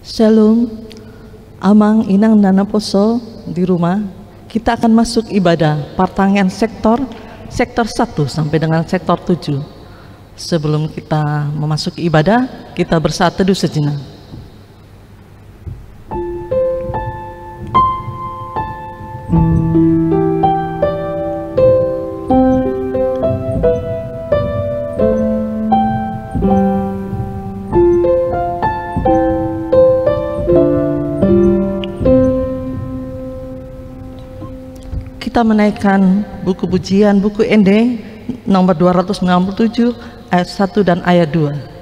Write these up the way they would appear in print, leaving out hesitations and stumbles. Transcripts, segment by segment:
Shalom, Amang, Inang, Nana Poso di rumah. Kita akan masuk ibadah pertengahan sektor 1 sampai dengan sektor 7. Sebelum kita memasuki ibadah, kita bersatu teduh sejenak. Kita menaikkan buku pujian, buku ND nomor 297 ayat 1 dan ayat 2.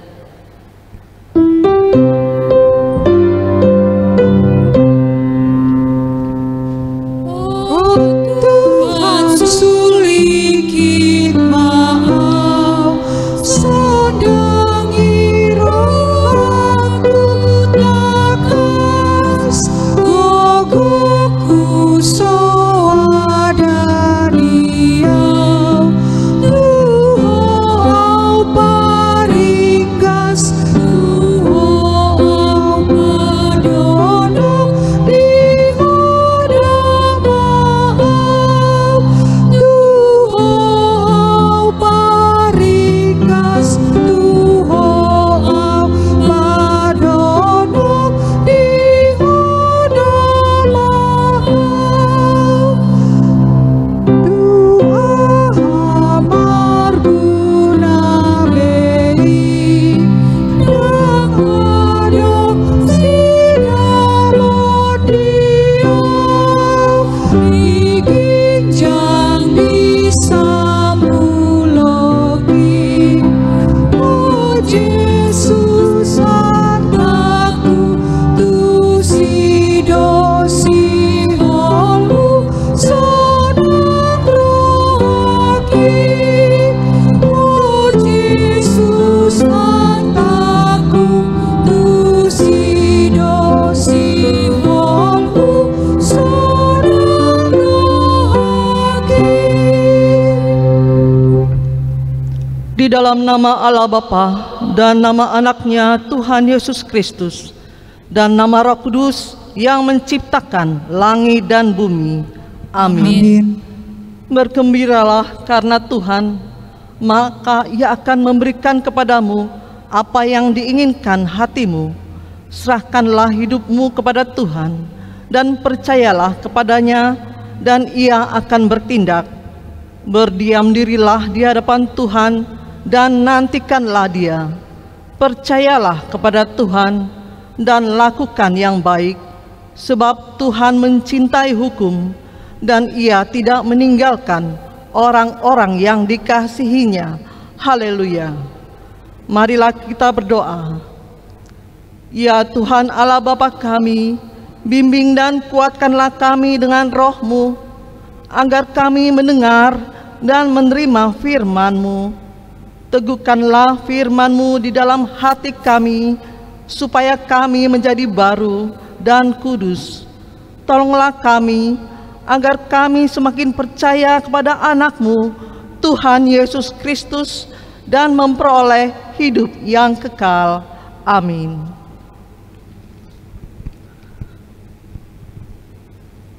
Dalam nama Allah Bapa dan nama anaknya Tuhan Yesus Kristus dan nama Roh Kudus yang menciptakan langit dan bumi. Amin. Bergembiralah karena Tuhan, maka Ia akan memberikan kepadamu apa yang diinginkan hatimu. Serahkanlah hidupmu kepada Tuhan dan percayalah kepadanya, dan Ia akan bertindak. Berdiam dirilah di hadapan Tuhan dan nantikanlah Dia. Percayalah kepada Tuhan dan lakukan yang baik, sebab Tuhan mencintai hukum dan Ia tidak meninggalkan orang-orang yang dikasihinya. Haleluya. Marilah kita berdoa. Ya Tuhan Allah Bapa kami, bimbing dan kuatkanlah kami dengan Roh-Mu, agar kami mendengar dan menerima firman-Mu. Teguhkanlah firman-Mu di dalam hati kami, supaya kami menjadi baru dan kudus. Tolonglah kami, agar kami semakin percaya kepada anak-Mu, Tuhan Yesus Kristus, dan memperoleh hidup yang kekal. Amin.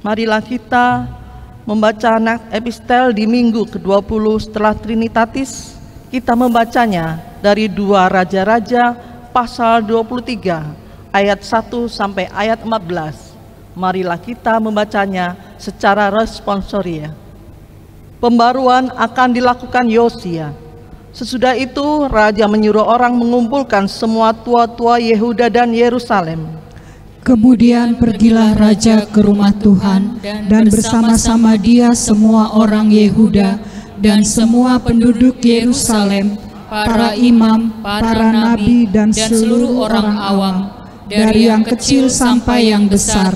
Marilah kita membaca epistel di minggu ke-20 setelah Trinitatis. Kita membacanya dari 2 Raja-Raja pasal 23 ayat 1 sampai ayat 14. Marilah kita membacanya secara responsoria. Pembaruan akan dilakukan Yosia. Sesudah itu raja menyuruh orang mengumpulkan semua tua-tua Yehuda dan Yerusalem. Kemudian pergilah raja ke rumah Tuhan, dan bersama-sama dia semua orang Yehuda dan semua penduduk Yerusalem, para imam, para nabi, dan seluruh orang awam, dari yang kecil sampai yang besar.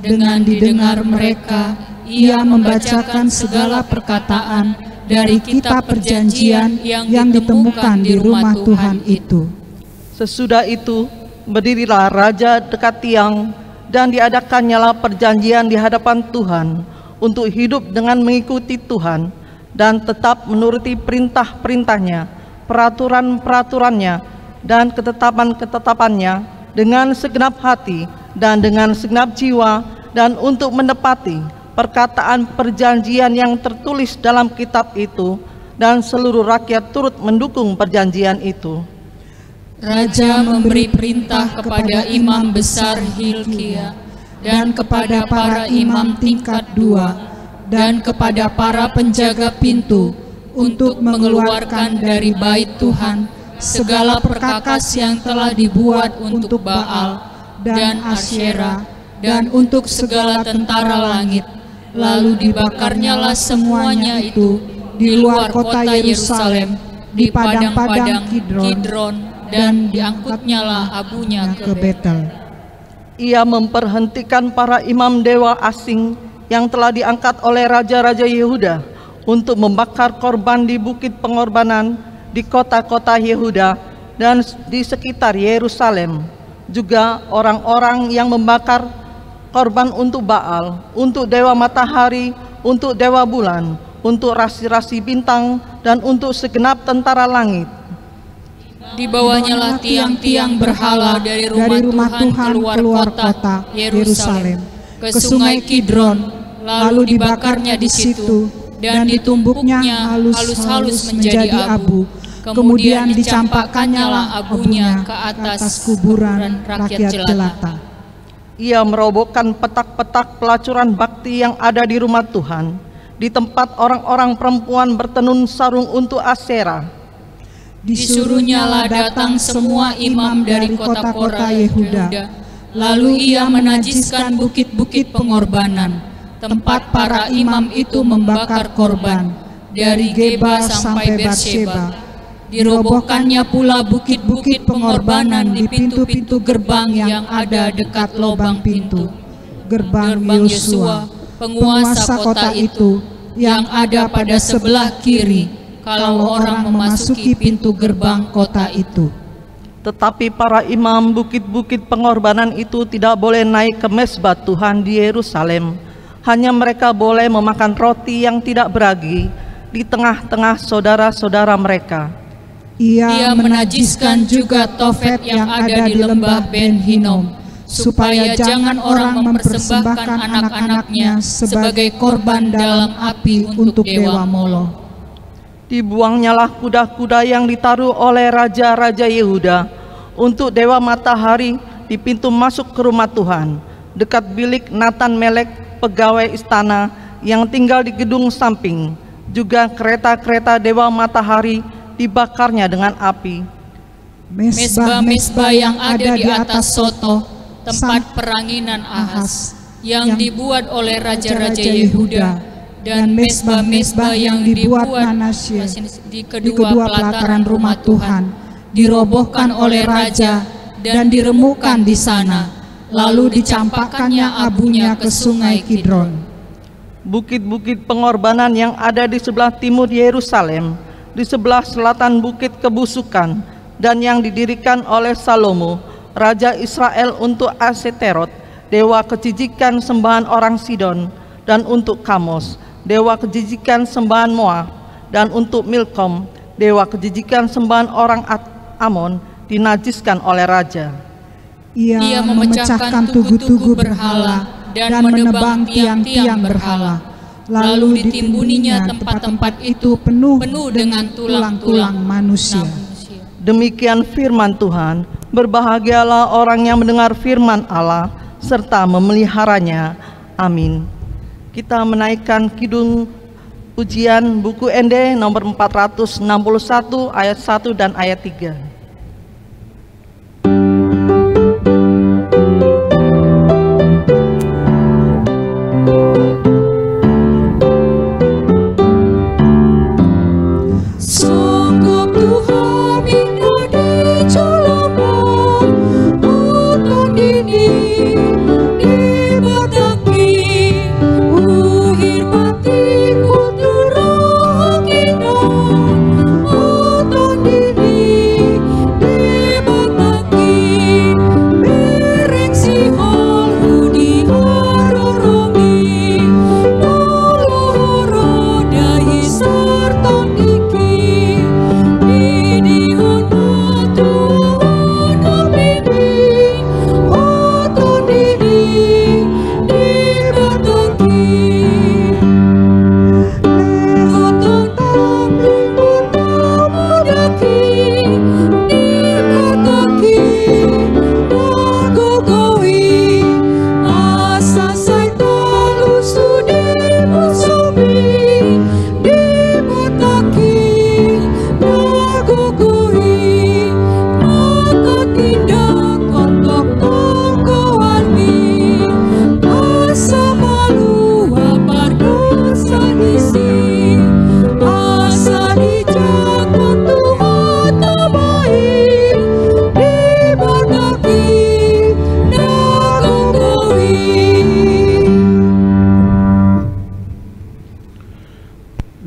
Dengan didengar mereka, ia membacakan segala perkataan dari kitab perjanjian yang ditemukan di rumah Tuhan itu. Sesudah itu, berdirilah raja dekat tiang, dan diadakannya perjanjian di hadapan Tuhan untuk hidup dengan mengikuti Tuhan dan tetap menuruti perintah-perintahnya, peraturan-peraturannya, dan ketetapan-ketetapannya dengan segenap hati dan dengan segenap jiwa, dan untuk menepati perkataan perjanjian yang tertulis dalam kitab itu, dan seluruh rakyat turut mendukung perjanjian itu. Raja memberi perintah kepada imam besar Hilkia dan kepada para imam tingkat 2 dan kepada para penjaga pintu untuk mengeluarkan dari bait Tuhan segala perkakas yang telah dibuat untuk Baal dan Asyera dan untuk segala tentara langit. Lalu dibakarnyalah semuanya itu di luar kota Yerusalem, di padang-padang Kidron, dan diangkutnyalah abunya ke Betel. Ia memperhentikan para imam dewa asing yang telah diangkat oleh raja-raja Yehuda untuk membakar korban di bukit pengorbanan di kota-kota Yehuda dan di sekitar Yerusalem, juga orang-orang yang membakar korban untuk Baal, untuk dewa matahari, untuk dewa bulan, untuk rasi-rasi bintang, dan untuk segenap tentara langit. Dibawanyalah tiang-tiang berhala dari rumah Tuhan keluar kota Yerusalem ke sungai Kidron, lalu dibakarnya di situ dan ditumbuknya halus-halus menjadi abu. Kemudian dicampakkannya abunya ke atas kuburan rakyat jelata. Ia merobohkan petak-petak pelacuran bakti yang ada di rumah Tuhan, di tempat orang-orang perempuan bertenun sarung untuk Asyera. Disuruhnyalah datang semua imam dari kota-kota Yehuda. Lalu ia menajiskan bukit-bukit pengorbanan, tempat para imam itu membakar korban, dari Geba sampai Beersheba. Dirobohkannya pula bukit-bukit pengorbanan di pintu-pintu gerbang yang ada dekat lubang pintu. Gerbang Yosua, penguasa kota itu, yang ada pada sebelah kiri, kalau orang memasuki pintu gerbang kota itu. Tetapi para imam bukit-bukit pengorbanan itu tidak boleh naik ke mezbah Tuhan di Yerusalem. Hanya mereka boleh memakan roti yang tidak beragi di tengah-tengah saudara-saudara mereka. Ia menajiskan juga Tofet yang ada di lembah Ben Hinnom, supaya jangan orang mempersembahkan anak-anaknya sebagai korban dalam api untuk dewa Moloch. Dibuangnyalah kuda-kuda yang ditaruh oleh raja-raja Yehuda untuk dewa matahari di pintu masuk ke rumah Tuhan, dekat bilik Natan Melek, pegawai istana yang tinggal di gedung samping. Juga kereta-kereta dewa matahari dibakarnya dengan api. Mezbah-mezbah yang ada di atas Soto, tempat peranginan Ahaz, yang dibuat oleh raja-raja Yehuda, dan mezbah-mezbah yang dibuat Manasye di kedua pelataran rumah Tuhan, dirobohkan oleh raja dan diremukkan di sana, lalu dicampakkannya abunya ke sungai Kidron. Bukit-bukit pengorbanan yang ada di sebelah timur Yerusalem, di sebelah selatan bukit kebusukan, dan yang didirikan oleh Salomo, raja Israel untuk Aseterot, dewa kejijikan sembahan orang Sidon, dan untuk Kamos, dewa kejijikan sembahan Moab, dan untuk Milkom, dewa kejijikan sembahan orang Amon, dinajiskan oleh raja. Ia memecahkan tugu-tugu berhala dan menebang tiang-tiang berhala. Lalu ditimbuninya tempat-tempat itu penuh dengan tulang-tulang manusia. Demikian firman Tuhan. Berbahagialah orang yang mendengar firman Allah serta memeliharanya. Amin. Kita menaikkan kidung pujian buku ND nomor 461 ayat 1 dan ayat 3. Diri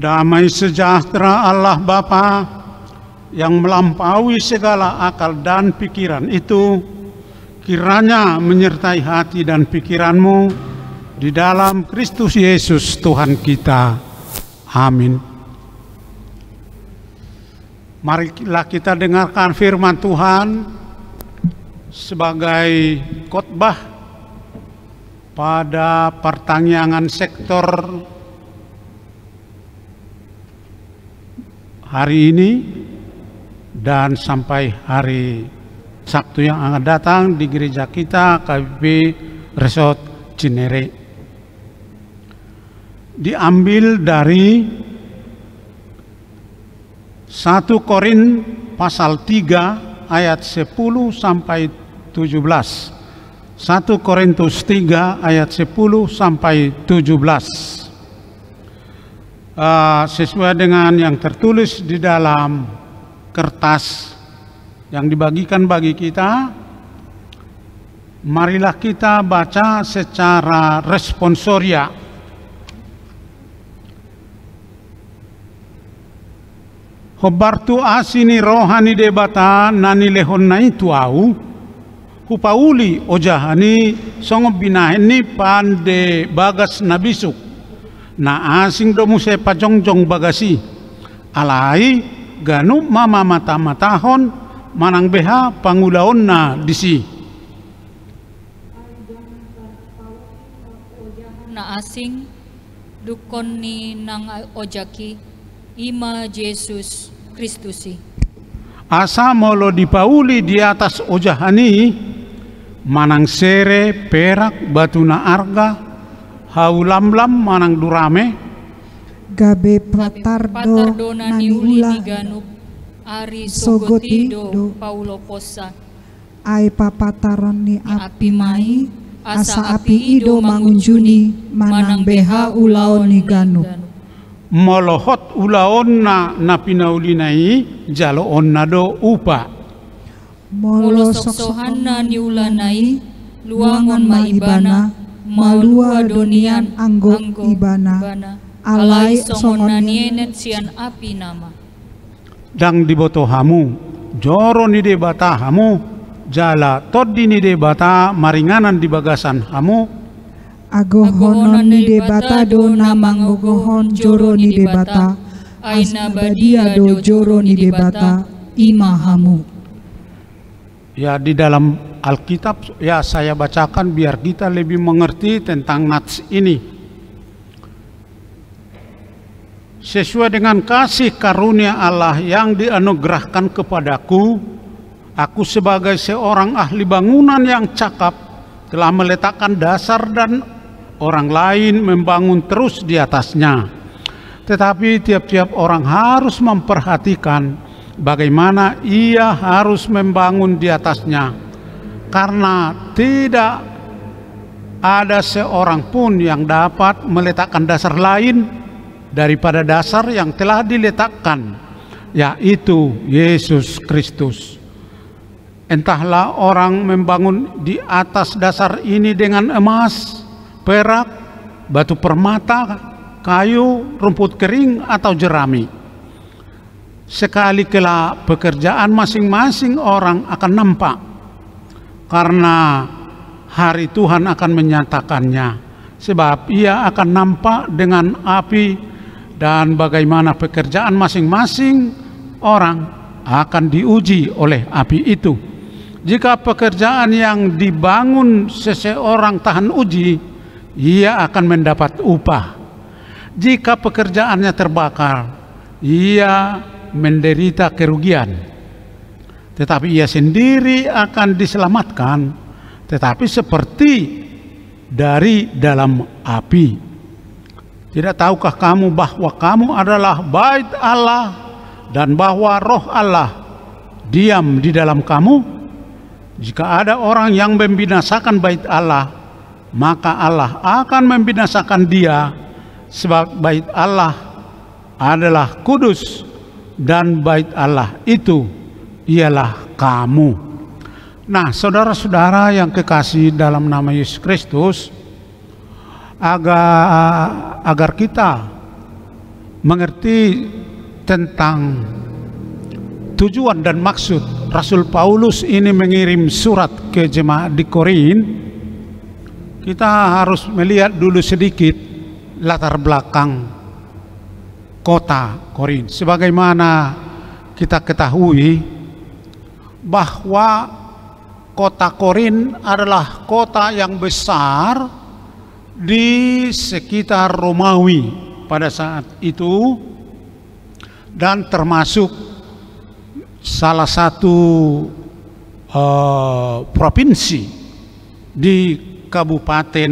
Damai sejahtera Allah Bapa yang melampaui segala akal dan pikiran itu kiranya menyertai hati dan pikiranmu di dalam Kristus Yesus Tuhan kita. Amin. Marilah kita dengarkan firman Tuhan sebagai khotbah pada pertanyaan sektor hari ini dan sampai hari Sabtu yang akan datang di gereja kita KBP Resort Cinere. Diambil dari 1 Korin pasal 3 ayat 10 sampai 17. 1 Korintus 3 ayat 10 sampai 17. Sesuai dengan yang tertulis di dalam kertas yang dibagikan bagi kita, marilah kita baca secara responsoria. Hobartu asini rohani debata nani lehon nai tuau hupauli ojahani songo binaheni pande bagas nabisuk na asing domu se pajongjong bagasi alai ganu mama mata matahon manang beha pangulaon na disi na asing dukon ni nang ojaki ima Yesus Kristusi asa molo dipauli di atas ojahani manang sere perak batuna arga haulamlam manang durame gabe pratardo nani uli ganup ari sogoti do Paulo posa ai papataron ni api mai asa api ido mangunjuni manang beha ulaon ni ganup molohot ulaon na pinaulinai jalo onna do upa molo soksohanna ni ulanai luangon maibana malua donian anggo ibana alai songonanienet sian api nama dang diboto hamu joro ni debata hamu jala toddi ni debata maringanan di bagasan hamu agohonon ni debata do namang ogohon joro ni debata aina badia do joro ni debata imahamu. Ya, di dalam Alkitab ya saya bacakan biar kita lebih mengerti tentang nats ini. Sesuai dengan kasih karunia Allah yang dianugerahkan kepadaku, aku sebagai seorang ahli bangunan yang cakap telah meletakkan dasar dan orang lain membangun terus di atasnya. Tetapi tiap-tiap orang harus memperhatikan bagaimana ia harus membangun di atasnya. Karena tidak ada seorang pun yang dapat meletakkan dasar lain daripada dasar yang telah diletakkan, yaitu Yesus Kristus. Entahlah orang membangun di atas dasar ini dengan emas, perak, batu permata, kayu, rumput kering, atau jerami. Sekali kala pekerjaan masing-masing orang akan nampak, karena hari Tuhan akan menyatakannya, sebab ia akan nampak dengan api, dan bagaimana pekerjaan masing-masing orang akan diuji oleh api itu. Jika pekerjaan yang dibangun seseorang tahan uji, ia akan mendapat upah. Jika pekerjaannya terbakar, ia menderita kerugian. Tetapi ia sendiri akan diselamatkan, tetapi seperti dari dalam api. Tidak tahukah kamu bahwa kamu adalah bait Allah dan bahwa roh Allah diam di dalam kamu? Jika ada orang yang membinasakan bait Allah, maka Allah akan membinasakan dia, sebab bait Allah adalah kudus, dan bait Allah itu ialah kamu. Nah, saudara-saudara yang kekasih dalam nama Yesus Kristus, agar kita mengerti tentang tujuan dan maksud Rasul Paulus ini mengirim surat ke jemaat di Korin, kita harus melihat dulu sedikit latar belakang kota Korin. Sebagaimana kita ketahui bahwa kota Korin adalah kota yang besar di sekitar Romawi pada saat itu, dan termasuk salah satu provinsi di kabupaten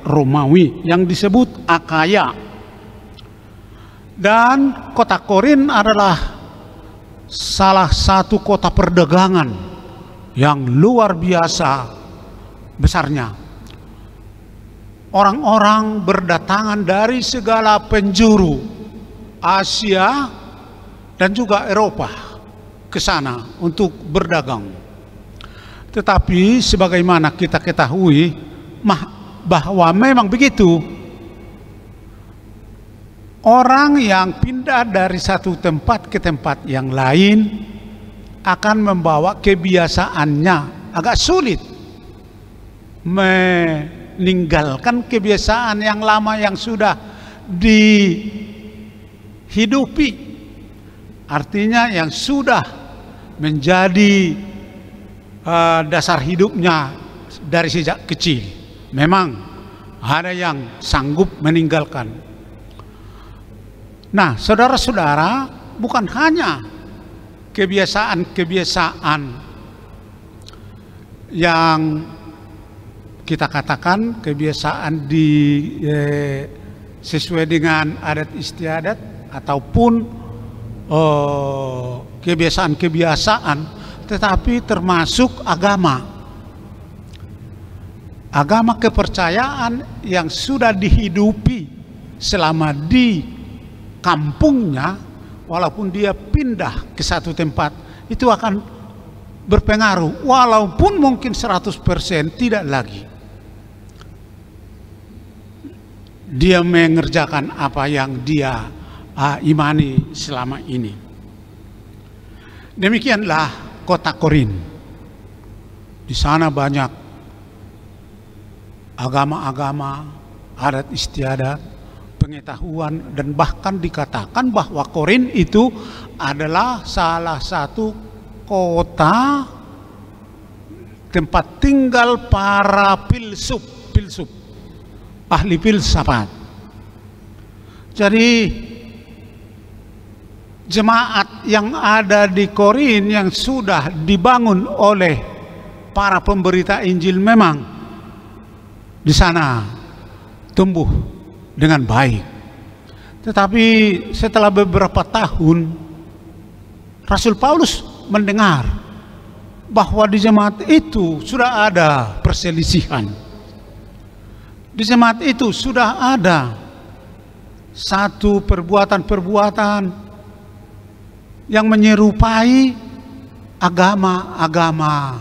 Romawi yang disebut Akaya. Dan kota Korin adalah salah satu kota perdagangan yang luar biasa besarnya. Orang-orang berdatangan dari segala penjuru Asia dan juga Eropa ke sana untuk berdagang. Tetapi sebagaimana kita ketahui bahwa memang begitu, orang yang pindah dari satu tempat ke tempat yang lain akan membawa kebiasaannya. Agak sulit meninggalkan kebiasaan yang lama yang sudah dihidupi, artinya yang sudah menjadi dasar hidupnya dari sejak kecil. Memang ada yang sanggup meninggalkan. Nah, saudara-saudara, bukan hanya kebiasaan-kebiasaan yang kita katakan kebiasaan sesuai dengan adat istiadat ataupun kebiasaan-kebiasaan, tetapi termasuk agama kepercayaan yang sudah dihidupi selama di kampungnya, walaupun dia pindah ke satu tempat, itu akan berpengaruh, walaupun mungkin 100% tidak lagi dia mengerjakan apa yang dia imani selama ini. Demikianlah kota Korin. Di sana banyak agama-agama, adat istiadat, pengetahuan, dan bahkan dikatakan bahwa Korin itu adalah salah satu kota tempat tinggal para filsuf, ahli filsafat. Jadi jemaat yang ada di Korin yang sudah dibangun oleh para pemberita Injil memang di sana tumbuh dengan baik. Tetapi setelah beberapa tahun Rasul Paulus mendengar bahwa di jemaat itu sudah ada perselisihan. Di jemaat itu sudah ada satu perbuatan-perbuatan yang menyerupai agama-agama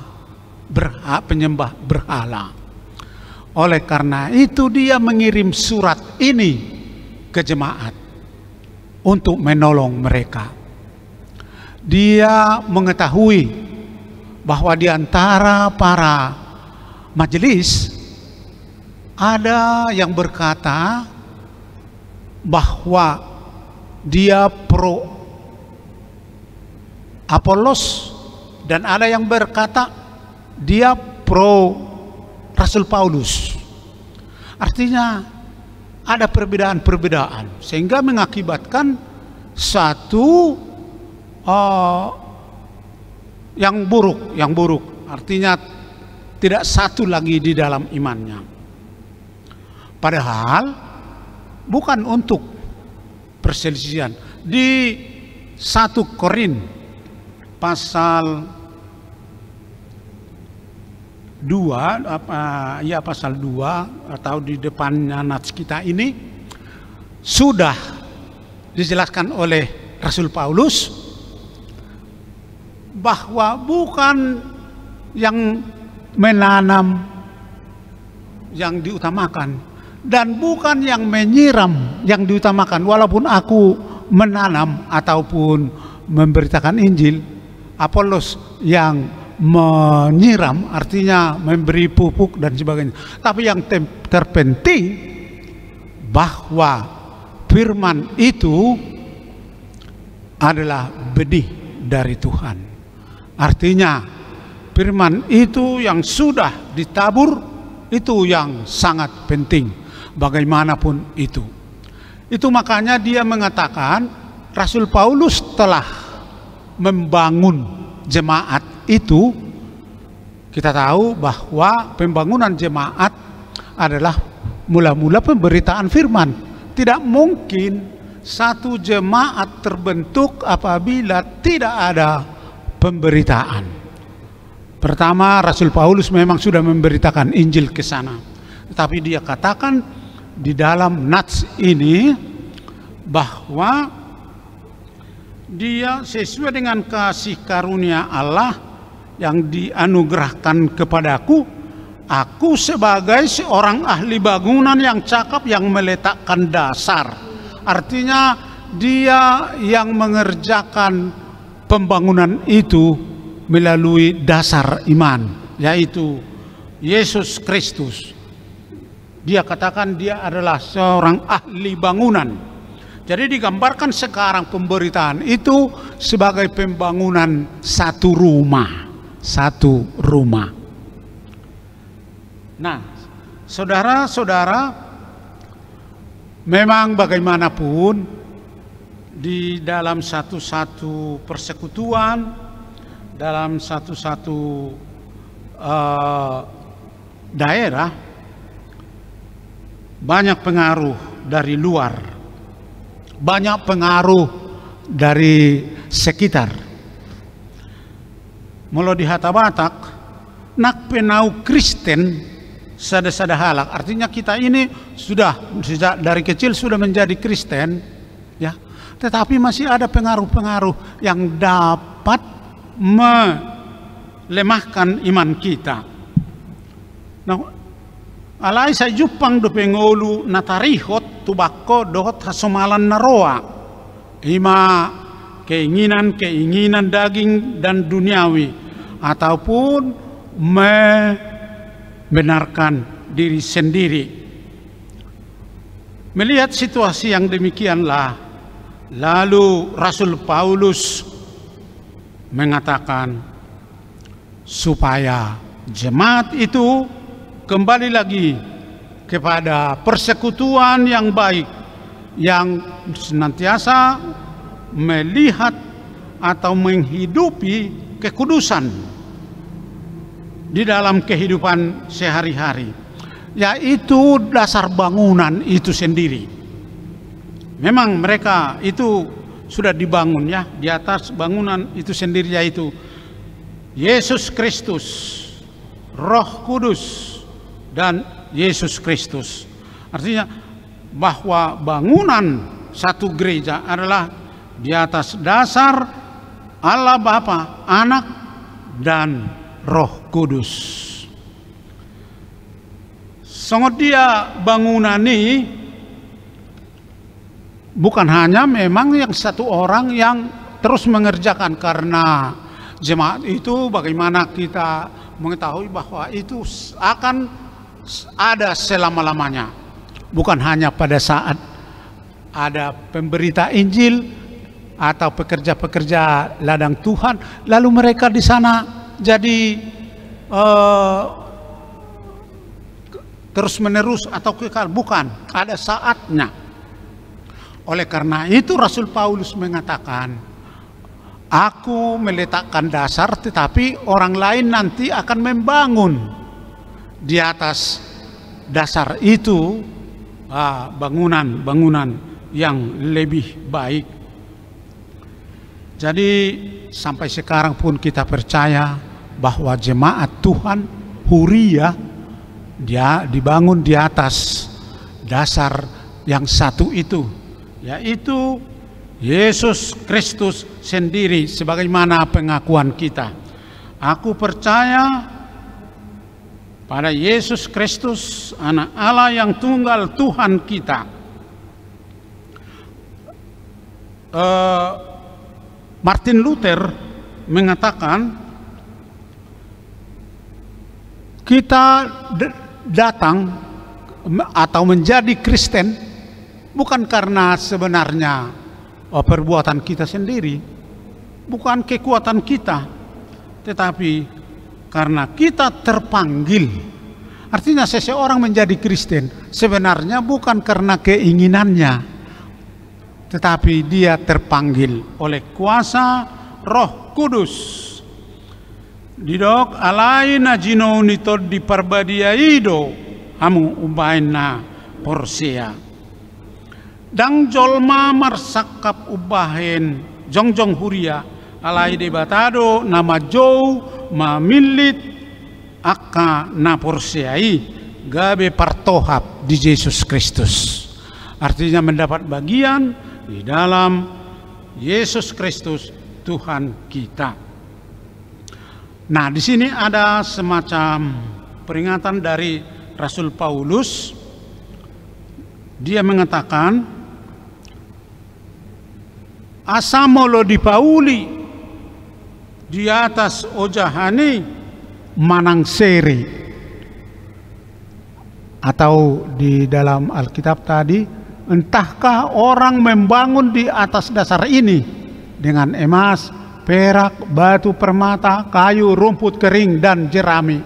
penyembah berhala. Oleh karena itu dia mengirim surat ini ke jemaat untuk menolong mereka. Dia mengetahui bahwa di antara para majelis ada yang berkata bahwa dia pro Apolos, dan ada yang berkata dia pro Rasul Paulus. Artinya ada perbedaan-perbedaan sehingga mengakibatkan satu yang buruk, artinya tidak satu lagi di dalam imannya. Padahal bukan untuk perselisihan. Di 1 Korin pasal 2 pasal 2 atau di depannya nats kita ini sudah dijelaskan oleh Rasul Paulus bahwa bukan yang menanam yang diutamakan, dan bukan yang menyiram yang diutamakan. Walaupun aku menanam ataupun memberitakan Injil, Apolos yang menyiram, artinya memberi pupuk dan sebagainya. Tapi yang terpenting bahwa firman itu adalah benih dari Tuhan. Artinya firman itu yang sudah ditabur, itu yang sangat penting bagaimanapun itu. Itu makanya dia mengatakan, Rasul Paulus telah membangun jemaat itu. Kita tahu bahwa pembangunan jemaat adalah mula-mula pemberitaan firman. Tidak mungkin satu jemaat terbentuk apabila tidak ada pemberitaan. Pertama, Rasul Paulus memang sudah memberitakan Injil ke sana. Tetapi dia katakan di dalam nats ini bahwa dia sesuai dengan kasih karunia Allah yang dianugerahkan kepadaku, aku sebagai seorang ahli bangunan yang cakap yang meletakkan dasar. Artinya dia yang mengerjakan pembangunan itu melalui dasar iman, yaitu Yesus Kristus. Dia katakan dia adalah seorang ahli bangunan. Jadi digambarkan sekarang pemberitaan itu sebagai pembangunan satu rumah. Satu rumah. Nah, saudara-saudara, memang bagaimanapun di dalam satu-satu persekutuan, dalam satu-satu daerah, banyak pengaruh dari luar, banyak pengaruh dari sekitar. Mula di Hata Batak, nak penau Kristen sada-sada halak. Artinya kita ini sudah sejak dari kecil sudah menjadi Kristen, ya. Tetapi masih ada pengaruh-pengaruh yang dapat melemahkan iman kita. Nah, alai sa jupang do pengolu natarihot tubako dohot hasomalan naroa. Ima keinginan daging dan duniawi, ataupun membenarkan diri sendiri. Melihat situasi yang demikianlah, lalu Rasul Paulus mengatakan supaya jemaat itu kembali lagi kepada persekutuan yang baik, yang senantiasa melihat atau menghidupi kekudusan di dalam kehidupan sehari-hari, yaitu dasar bangunan itu sendiri. Memang mereka itu sudah dibangun, ya, di atas bangunan itu sendiri, yaitu Yesus Kristus, Roh Kudus, dan Yesus Kristus. Artinya bahwa bangunan satu gereja adalah di atas dasar Allah Bapa, Anak, dan Roh Kudus. Sangat dia bangunan ini bukan hanya memang yang satu orang yang terus mengerjakan, karena jemaat itu bagaimana kita mengetahui bahwa itu akan ada selama-lamanya. Bukan hanya pada saat ada pemberita Injil atau pekerja-pekerja ladang Tuhan, lalu mereka di sana jadi terus-menerus atau kekal. Bukan, ada saatnya. Oleh karena itu Rasul Paulus mengatakan, aku meletakkan dasar, tetapi orang lain nanti akan membangun di atas dasar itu bangunan-bangunan yang lebih baik. Jadi sampai sekarang pun kita percaya bahwa jemaat Tuhan Huria dia dibangun di atas dasar yang satu itu, yaitu Yesus Kristus sendiri, sebagaimana pengakuan kita. Aku percaya pada Yesus Kristus, Anak Allah yang tunggal Tuhan kita. Martin Luther mengatakan, kita datang atau menjadi Kristen bukan karena sebenarnya perbuatan kita sendiri, bukan kekuatan kita, tetapi karena kita terpanggil. Artinya seseorang menjadi Kristen sebenarnya bukan karena keinginannya, tetapi dia terpanggil oleh kuasa Roh Kudus. Didok alai na jinoni tod di parbadiaido hamu ubaina porsia. Dang jolma marsakap ubahen jongjong huria alai debatado nama jou mamilit aka na porsiai gabe partohap di Yesus Kristus. Artinya mendapat bagian di dalam Yesus Kristus Tuhan kita. Nah, di sini ada semacam peringatan dari Rasul Paulus. Dia mengatakan, asamolo di Pauli di atas ojahani manang seri. Atau di dalam Alkitab tadi, entahkah orang membangun di atas dasar ini dengan emas, perak, batu permata, kayu, rumput kering, dan jerami.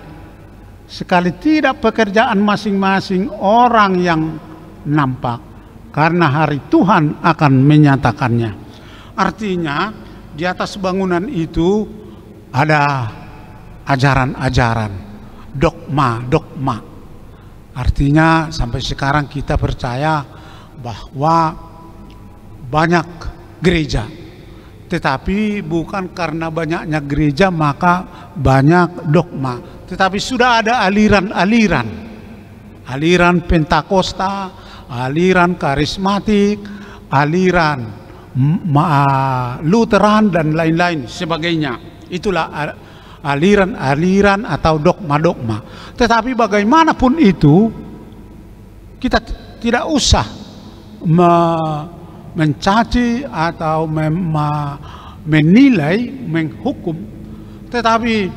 Sekali tidak pekerjaan masing-masing orang yang nampak, karena hari Tuhan akan menyatakannya. Artinya di atas bangunan itu ada ajaran-ajaran, dogma-dogma. Artinya sampai sekarang kita percaya bahwa banyak gereja, tetapi bukan karena banyaknya gereja maka banyak dogma, tetapi sudah ada aliran-aliran, aliran Pentakosta, aliran karismatik, aliran Lutheran dan lain-lain sebagainya. Itulah aliran-aliran atau dogma-dogma. Tetapi bagaimanapun itu, kita tidak usah mencaci atau menilai, menghukum, tetapi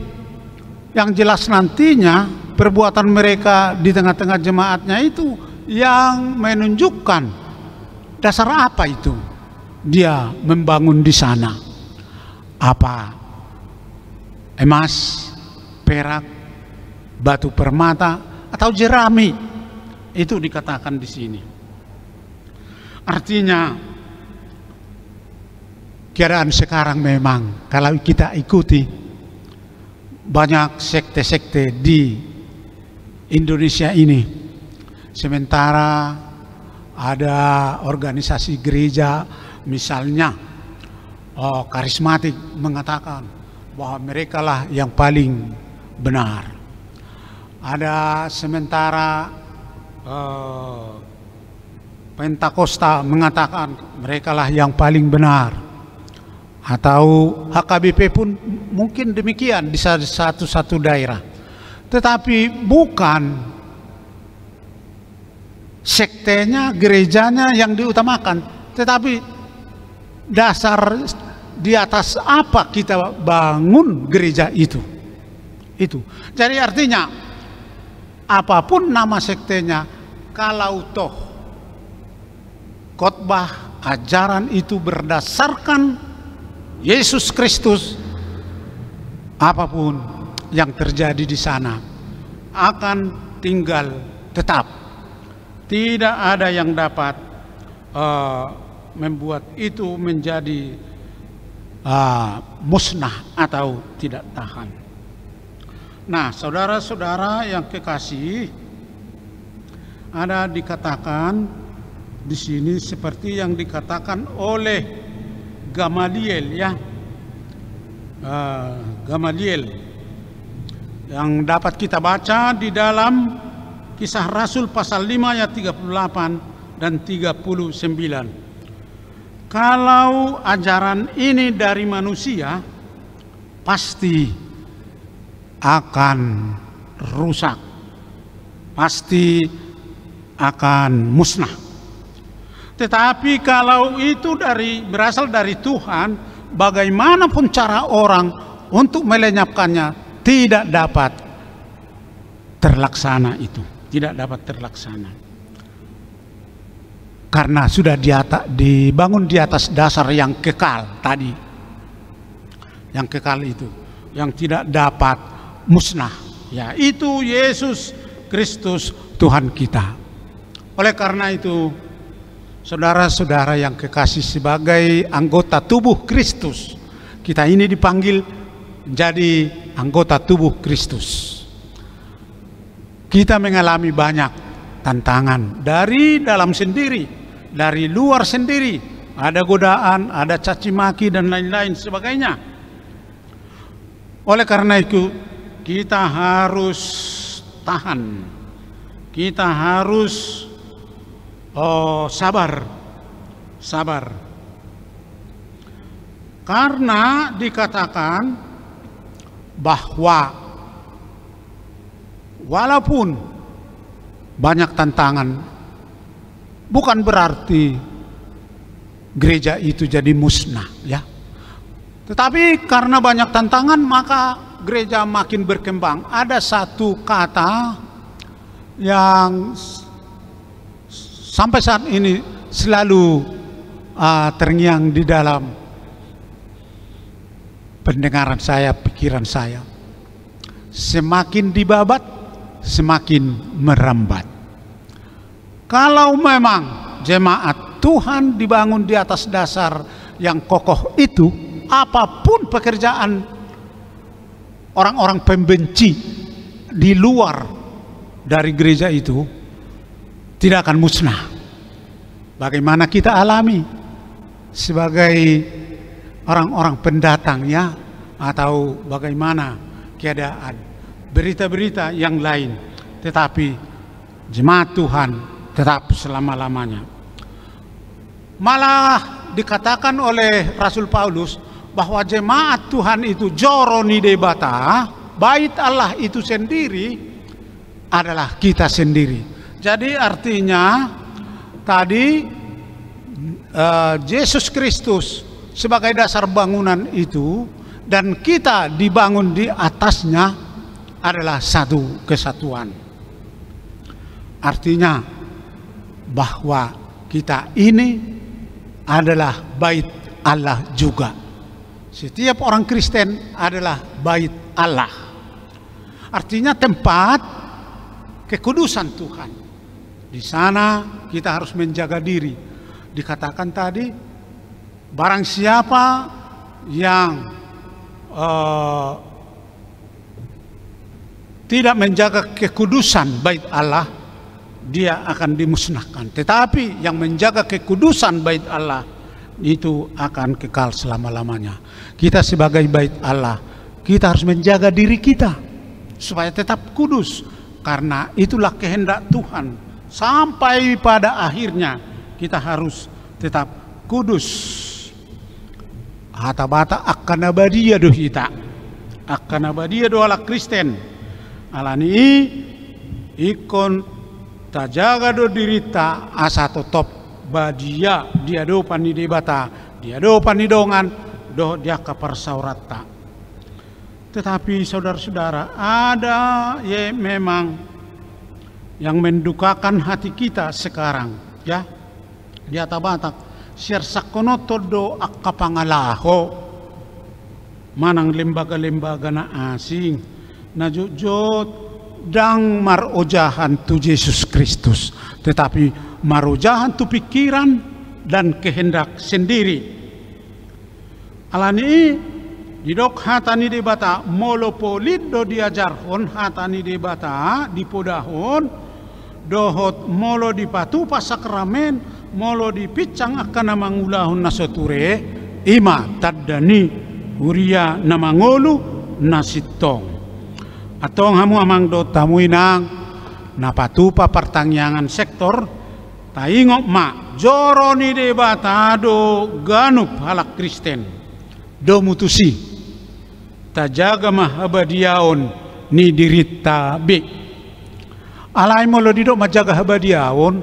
yang jelas nantinya perbuatan mereka di tengah-tengah jemaatnya itu yang menunjukkan dasar apa itu dia membangun di sana. Apa? Emas, perak, batu permata, atau jerami. Itu dikatakan di sini. Artinya keadaan sekarang memang kalau kita ikuti banyak sekte-sekte di Indonesia ini. Sementara ada organisasi gereja misalnya karismatik mengatakan bahwa mereka lah yang paling benar. Ada sementara Pentakosta mengatakan mereka lah yang paling benar. Atau HKBP pun mungkin demikian di satu daerah. Tetapi bukan sektenya, gerejanya yang diutamakan, tetapi dasar di atas apa kita bangun gereja itu. Jadi artinya apapun nama sektenya, kalau toh khotbah ajaran itu berdasarkan Yesus Kristus, apapun yang terjadi di sana akan tinggal tetap. Tidak ada yang dapat membuat itu menjadi musnah atau tidak tahan. Nah, saudara-saudara yang kekasih, ada dikatakan di sini seperti yang dikatakan oleh Gamaliel, ya, Gamaliel yang dapat kita baca di dalam Kisah Rasul pasal 5 ayat 38 dan 39. Kalau ajaran ini dari manusia, pasti akan rusak pasti akan musnah. Tetapi kalau itu berasal dari Tuhan, bagaimanapun cara orang untuk melenyapkannya tidak dapat terlaksana itu, tidak dapat terlaksana. Karena sudah dibangun di atas dasar yang kekal tadi. Yang kekal itu, yang tidak dapat musnah, yaitu Yesus Kristus Tuhan kita. Oleh karena itu, saudara-saudara yang kekasih, sebagai anggota tubuh Kristus, kita ini dipanggil menjadi anggota tubuh Kristus. Kita mengalami banyak tantangan dari dalam sendiri, dari luar sendiri. Ada godaan, ada caci maki dan lain-lain sebagainya. Oleh karena itu, kita harus tahan. Kita harus sabar. Karena dikatakan bahwa walaupun banyak tantangan, bukan berarti gereja itu jadi musnah, ya. Tetapi karena banyak tantangan, maka gereja makin berkembang. Ada satu kata yang sampai saat ini selalu terngiang di dalam pendengaran saya, pikiran saya. Semakin dibabat, semakin merambat. Kalau memang jemaat Tuhan dibangun di atas dasar yang kokoh itu, apapun pekerjaan orang-orang pembenci di luar dari gereja itu tidak akan musnah. Bagaimana kita alami sebagai orang-orang pendatang, ya, atau bagaimana keadaan berita-berita yang lain, tetapi jemaat Tuhan tetap selama-lamanya. Malah dikatakan oleh Rasul Paulus bahwa jemaat Tuhan itu joroni debata, bait Allah itu sendiri adalah kita sendiri. Jadi artinya tadi Yesus Kristus sebagai dasar bangunan itu dan kita dibangun di atasnya adalah satu kesatuan. Artinya bahwa kita ini adalah bait Allah juga. Setiap orang Kristen adalah bait Allah. Artinya tempat kekudusan Tuhan. Di sana kita harus menjaga diri. Dikatakan tadi, barang siapa yang tidak menjaga kekudusan bait Allah, dia akan dimusnahkan. Tetapi yang menjaga kekudusan bait Allah itu akan kekal selama-lamanya. Kita sebagai bait Allah, kita harus menjaga diri kita supaya tetap kudus, karena itulah kehendak Tuhan. Sampai pada akhirnya kita harus tetap kudus. Hata-bata akan abadia do hita, akan abadia do ala Kristen. Alani ikon tajaga do dirita asa totop badia dia do pani debata, dia do pani dongan do dia kaparsaurata. Tetapi saudara-saudara, ada memang yang mendukakan hati kita sekarang, ya. Di atabatak siar sakono todo akapangalaho manang lembaga-lembaga na asing na jujut dang marojahan tu Yesus Kristus, tetapi marojahan tu pikiran dan kehendak sendiri. Alani didok hatani debata molopolit do diajarhon hatani debata dipodahon dohot molo dipatu pasakramen molo dipicang akan namangulahon nasoture ima taddani huria namangolu nasitong atong hamu amang do tamuinang napatupa pertangyangan sektor taingok ma joroni debata do ganup halak Kristen do mutusi tajaga mahabadiaon ni dirita be Alai molo didok majaga habadiawon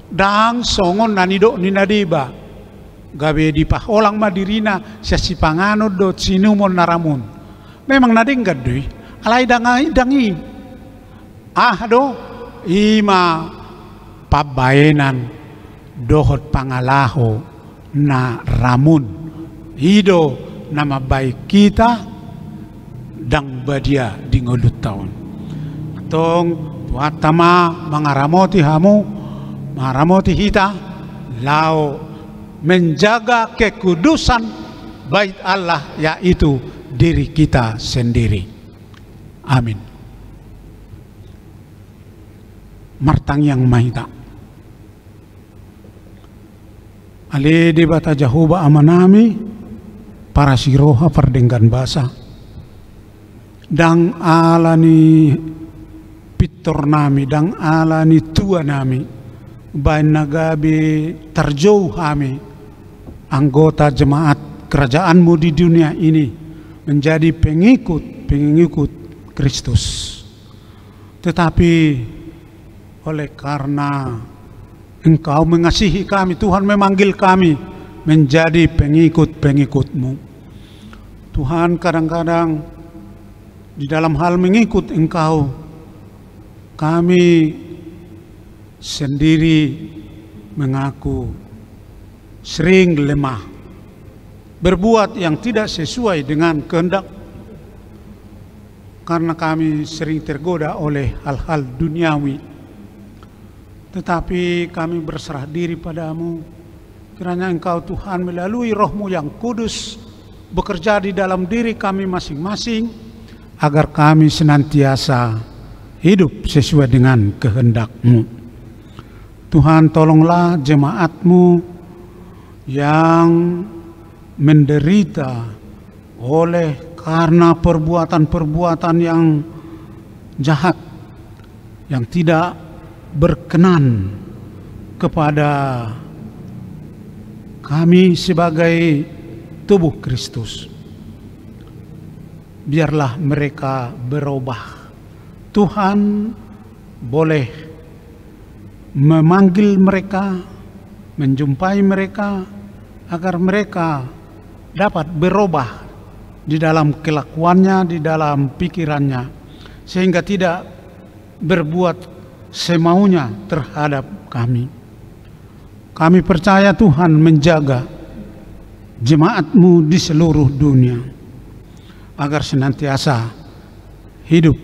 dang songon nanidok ninadiba gabe di paholang madirina siasi pangano do sinumon naramun. Memang nading gadui alai dangi do ima pabayenan dohot pangalaho na ramun ido nama baik kita dang badia di ngolut tahun tong tuatama mangaramoti hamu mangaramoti hita lao menjaga kekudusan bait Allah, yaitu diri kita sendiri. Amin. Martang yang mahita ali di bata jahuba amanami para siroha pardenggan basa dang alani pitor nami dang alani tua nami bain nagabi tarjauh kami anggota jemaat kerajaanmu di dunia ini menjadi pengikut Kristus. Tetapi oleh karena Engkau mengasihi kami, Tuhan memanggil kami menjadi pengikut-pengikut-Mu. Tuhan, kadang-kadang di dalam hal mengikut Engkau, kami sendiri mengaku sering lemah, berbuat yang tidak sesuai dengan kehendak, karena kami sering tergoda oleh hal-hal duniawi. Tetapi kami berserah diri padamu, kiranya Engkau Tuhan melalui Roh-Mu yang kudus bekerja di dalam diri kami masing-masing, agar kami senantiasa hidup sesuai dengan kehendak-Mu. Tuhan, tolonglah jemaat-Mu yang menderita oleh karena perbuatan-perbuatan yang jahat, yang tidak berkenan kepada kami sebagai tubuh Kristus. Biarlah mereka berubah. Tuhan boleh memanggil mereka, menjumpai mereka, agar mereka dapat berubah di dalam kelakuannya, di dalam pikirannya, sehingga tidak berbuat semaunya terhadap kami. Kami percaya Tuhan menjaga jemaat-Mu di seluruh dunia, agar senantiasa hidup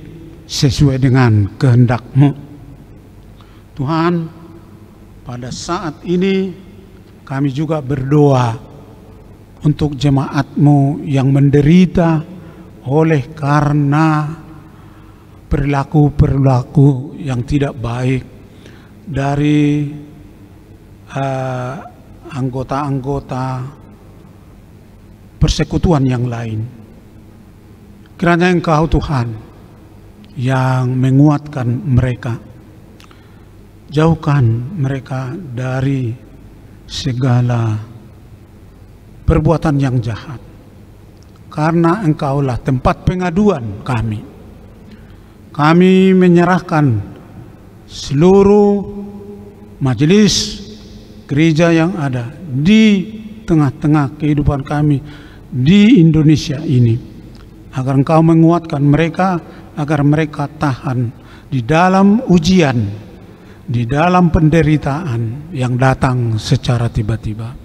sesuai dengan kehendak-Mu. Tuhan, pada saat ini kami juga berdoa untuk jemaat-Mu yang menderita oleh karena perilaku-perilaku yang tidak baik dari anggota-anggota persekutuan yang lain. Kiranya Engkau Tuhan yang menguatkan mereka, jauhkan mereka dari segala perbuatan yang jahat, karena Engkaulah tempat pengaduan kami. Kami menyerahkan seluruh majelis gereja yang ada di tengah-tengah kehidupan kami di Indonesia ini, agar Engkau menguatkan mereka, agar mereka tahan di dalam ujian, di dalam penderitaan yang datang secara tiba-tiba.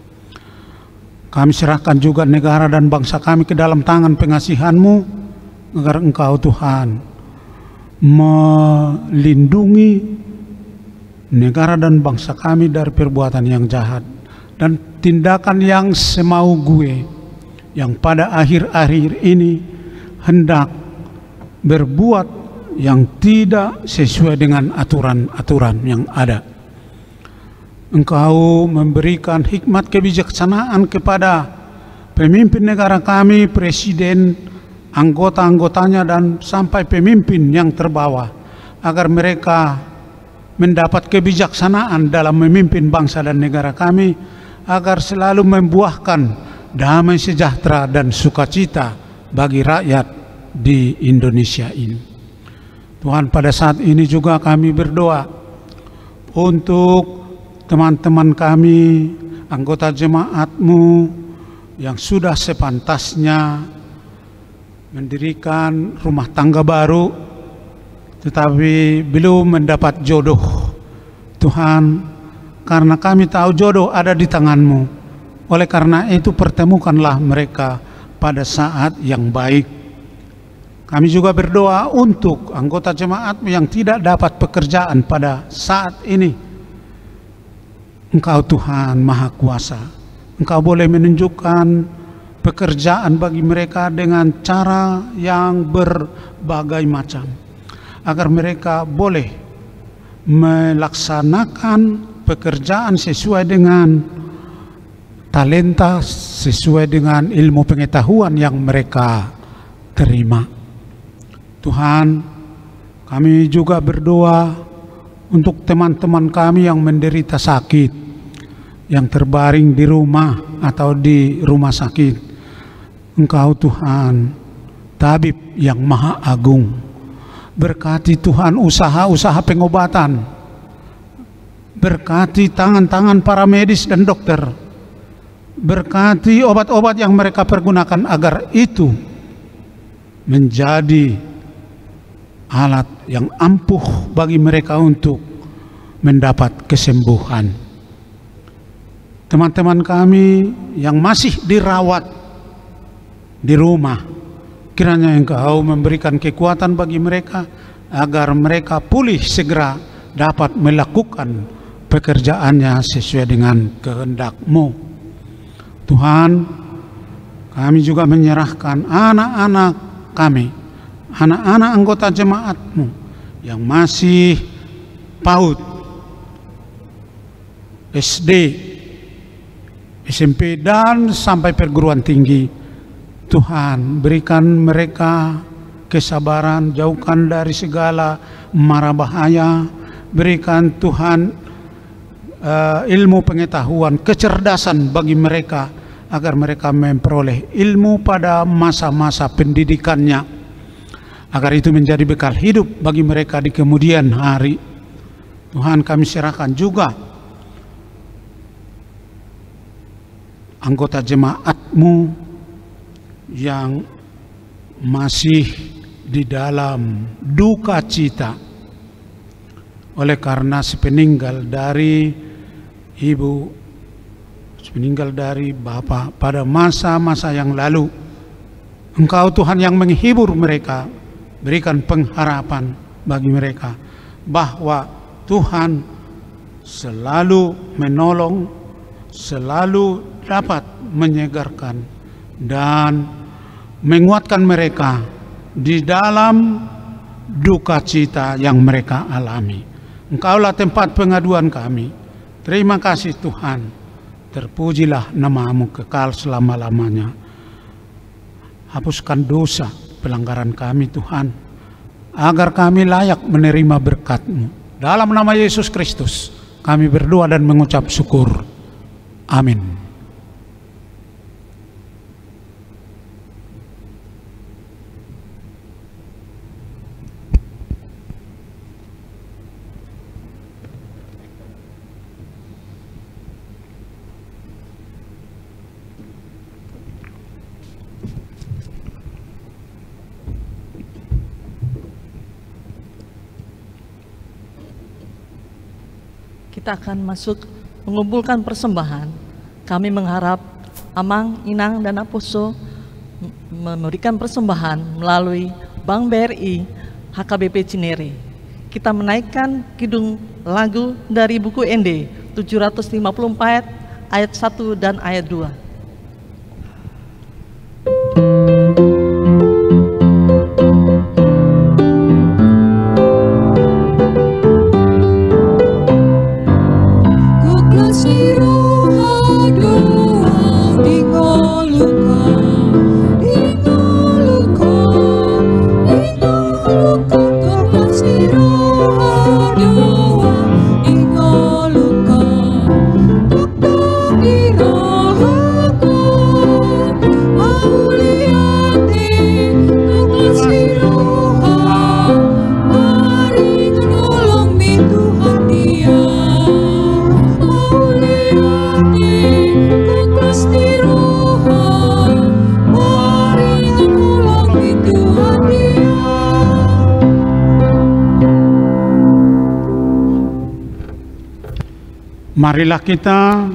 Kami serahkan juga negara dan bangsa kami ke dalam tangan pengasihan-Mu, agar Engkau Tuhan melindungi negara dan bangsa kami dari perbuatan yang jahat dan tindakan yang semau gue, yang pada akhir-akhir ini hendak berbuat yang tidak sesuai dengan aturan-aturan yang ada. Engkau memberikan hikmat kebijaksanaan kepada pemimpin negara kami, presiden, anggota-anggotanya, dan sampai pemimpin yang terbawah, agar mereka mendapat kebijaksanaan dalam memimpin bangsa dan negara kami, agar selalu membuahkan damai sejahtera dan sukacita bagi rakyat di Indonesia ini. Tuhan, pada saat ini juga kami berdoa untuk teman-teman kami, anggota jemaat-Mu yang sudah sepantasnya mendirikan rumah tangga baru tetapi belum mendapat jodoh. Tuhan, karena kami tahu jodoh ada di tangan-Mu, oleh karena itu pertemukanlah mereka pada saat yang baik. Kami juga berdoa untuk anggota jemaat yang tidak dapat pekerjaan pada saat ini. Engkau Tuhan Maha Kuasa, Engkau boleh menunjukkan pekerjaan bagi mereka dengan cara yang berbagai macam, agar mereka boleh melaksanakan pekerjaan sesuai dengan talenta, sesuai dengan ilmu pengetahuan yang mereka terima. Tuhan, kami juga berdoa untuk teman-teman kami yang menderita sakit, yang terbaring di rumah atau di rumah sakit. Engkau Tuhan, tabib yang maha agung. Berkati Tuhan usaha-usaha pengobatan. Berkati tangan-tangan para medis dan dokter. Berkati obat-obat yang mereka pergunakan agar itu menjadi alat yang ampuh bagi mereka untuk mendapat kesembuhan. Teman-teman kami yang masih dirawat di rumah, kiranya Engkau memberikan kekuatan bagi mereka agar mereka pulih segera dapat melakukan pekerjaannya sesuai dengan kehendak-Mu. Tuhan, kami juga menyerahkan anak-anak kami, anak-anak anggota jemaat-Mu yang masih PAUD, SD, SMP dan sampai perguruan tinggi. Tuhan, berikan mereka kesabaran, jauhkan dari segala mara bahaya. Berikan Tuhan ilmu pengetahuan, kecerdasan bagi mereka agar mereka memperoleh ilmu pada masa-masa pendidikannya, agar itu menjadi bekal hidup bagi mereka di kemudian hari. Tuhan, kami serahkan juga anggota jemaat-Mu yang masih di dalam duka cita oleh karena sepeninggal dari ibu, sepeninggal dari Bapa pada masa-masa yang lalu. Engkau Tuhan yang menghibur mereka, berikan pengharapan bagi mereka bahwa Tuhan selalu menolong, selalu dapat menyegarkan dan menguatkan mereka di dalam duka cita yang mereka alami. Engkaulah tempat pengaduan kami. Terima kasih Tuhan. Terpujilah nama-Mu kekal selama-lamanya. Hapuskan dosa pelanggaran kami Tuhan, agar kami layak menerima berkat-Mu. Dalam nama Yesus Kristus kami berdoa dan mengucap syukur. Amin. Kita akan masuk mengumpulkan persembahan. Kami mengharap Amang, Inang, dan Aposo memberikan persembahan melalui Bank BRI HKBP Cinere. Kita menaikkan kidung lagu dari buku ND 754 ayat 1 dan ayat 2. Iraha Marilah kita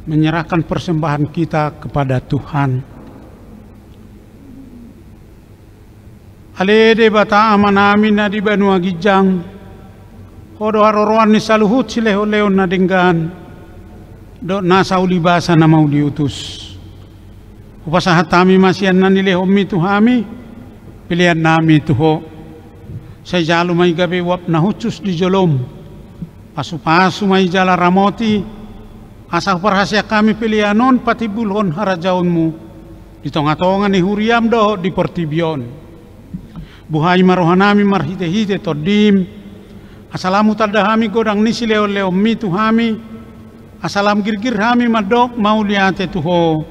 menyerahkan persembahan kita kepada Tuhan. Alede bata amanami na di Banua Gijang, hodo haroroan ni saluhut sileo-leo na denggan, do nasa ulibasa na mau diutus. Upasahat kami masian na nilehomi tuhami, pilihan nami tuho. Sa jalo may gabi wap na hutus di jolom, pasu-pasu may jala ramoti, asa parhasya kami pilihanon pati bulhon harajaunmu, di tonga-tonga ni huriam do di pertibion. Buhay marohanami marhite-hite todim, asalamu tadahami godang nisi leo-leo mi tuhami, asalam girgir hami madok mau liate tuho,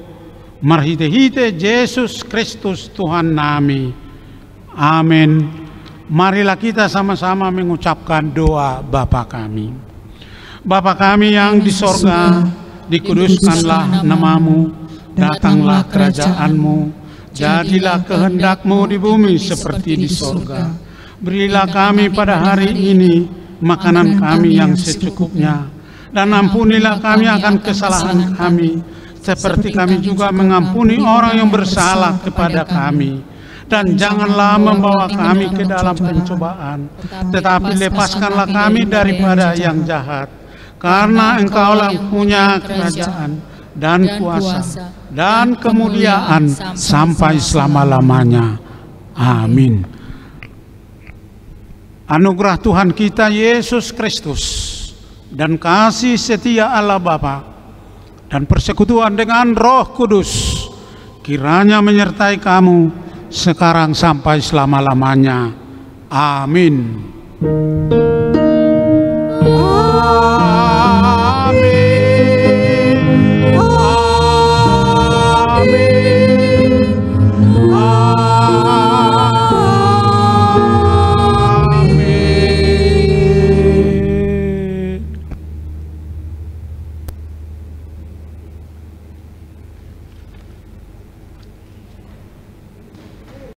marhite-hite Yesus Kristus Tuhan nami. Amin. Marilah kita sama-sama mengucapkan doa Bapa kami. Bapa kami yang di sorga, dikuduskanlah namamu, datanglah kerajaanmu, jadilah kehendak-Mu di bumi seperti di sorga. Berilah kami pada hari ini makanan kami yang secukupnya, dan ampunilah kami akan kesalahan kami, seperti kami juga mengampuni orang yang bersalah kepada kami. Dan janganlah membawa kami ke dalam pencobaan, tetapi lepaskanlah kami daripada yang jahat. Karena Engkaulah punya kerajaan dan kuasa dan kemuliaan sampai selama-lamanya. Amin. Anugerah Tuhan kita Yesus Kristus dan kasih setia Allah Bapa dan persekutuan dengan Roh Kudus kiranya menyertai kamu sekarang sampai selama-lamanya. Amin.